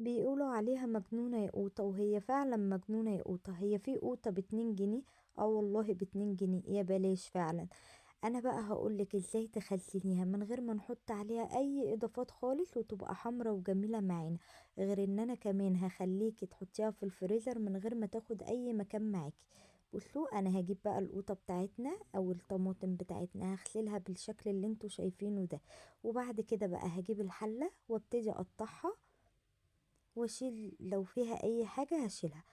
بيقولوا عليها مجنونة يا قوطة، وهي فعلا مجنونة يا قوطة. هي في قوطة ب2 جنيه، اه والله ب2 جنيه يا بلاش فعلا. انا بقى هقولك ازاي تخزنيها من غير ما نحط عليها اي اضافات خالص، وتبقى حمرة وجميلة معانا. غير ان انا كمان هخليكي تحطيها في الفريزر من غير ما تاخد اي مكان معاكي. بصوا، انا هجيب بقى القوطة بتاعتنا او الطماطم بتاعتنا، هغسلها بالشكل اللي انتوا شايفينه ده. وبعد كده بقى هجيب الحلة وابتدي اقطعها، واشيل لو فيها اي حاجة هشيلها.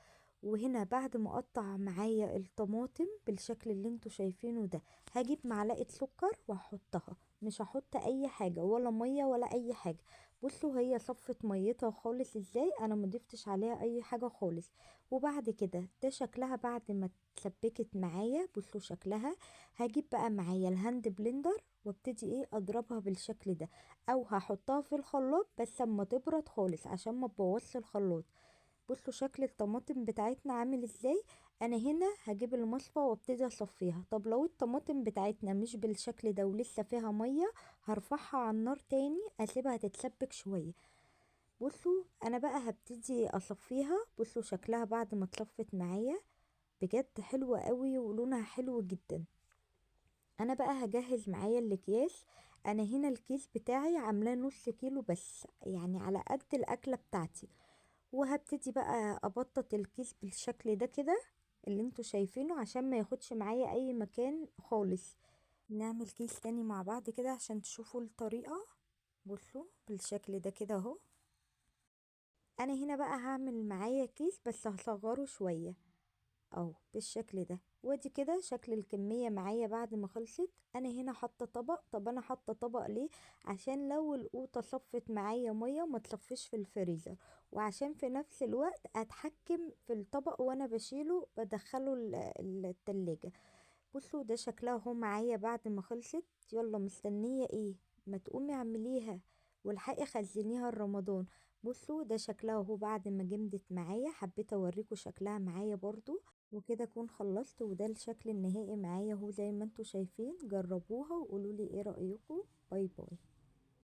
وهنا بعد ما اقطع معايا الطماطم بالشكل اللي انتوا شايفينه ده، هجيب معلقة سكر واحطها. مش هحط اي حاجة ولا مية ولا اي حاجة. بصوا هي صفت ميتها خالص ازاي، انا مضيفتش عليها اي حاجة خالص. وبعد كده ده شكلها بعد ما اتسبكت معايا. بصوا شكلها. هجيب بقى معايا الهاند بلندر وابتدي اضربها بالشكل ده، او هحطها في الخلاط بس لما تبرد خالص عشان ما تبوظش الخلاط. بصوا شكل الطماطم بتاعتنا عامل ازاي. انا هنا هجيب المصفى وابتدي اصفيها. طب لو الطماطم بتاعتنا مش بالشكل ده ولسه فيها مية، هرفعها على النار تاني اسيبها تتسبك شوية. بصوا انا بقى هبتدي اصفيها. بصوا شكلها بعد ما اتصفت معايا، بجد حلوة قوي ولونها حلو جدا. انا بقى هجهز معايا الاكياس. انا هنا الكيس بتاعي عاملاه نص كيلو بس، يعني على قد الاكلة بتاعتي. وهبتدي بقى ابطط الكيس بالشكل ده كده اللي انتوا شايفينه، عشان ما ياخدش معايا اي مكان خالص. نعمل كيس تاني مع بعض كده عشان تشوفوا الطريقة. بصوا بالشكل ده كده اهو. انا هنا بقى هعمل معايا كيس بس هصغره شوية، اهو بالشكل ده. وادي كده شكل الكمية معايا بعد ما خلصت. انا هنا حاطة طبق. طب انا حاطة طبق ليه؟ عشان لو القوطة صفت معايا مية ما تصفش في الفريزر، وعشان في نفس الوقت اتحكم في الطبق وانا بشيله بدخله التلاجة. بصوا ده شكلها اهو معايا بعد ما خلصت. يلا مستنية ايه؟ ما تقومي اعمليها والحقي خزنيها رمضان. بصوا ده شكلها اهو بعد ما جمدت معايا. حبيت اوريكم شكلها معايا برضو. وكده اكون خلصت، وده الشكل النهائي معايا اهو زي ما انتوا شايفين. جربوها وقولولي ايه رأيكم. باي باي.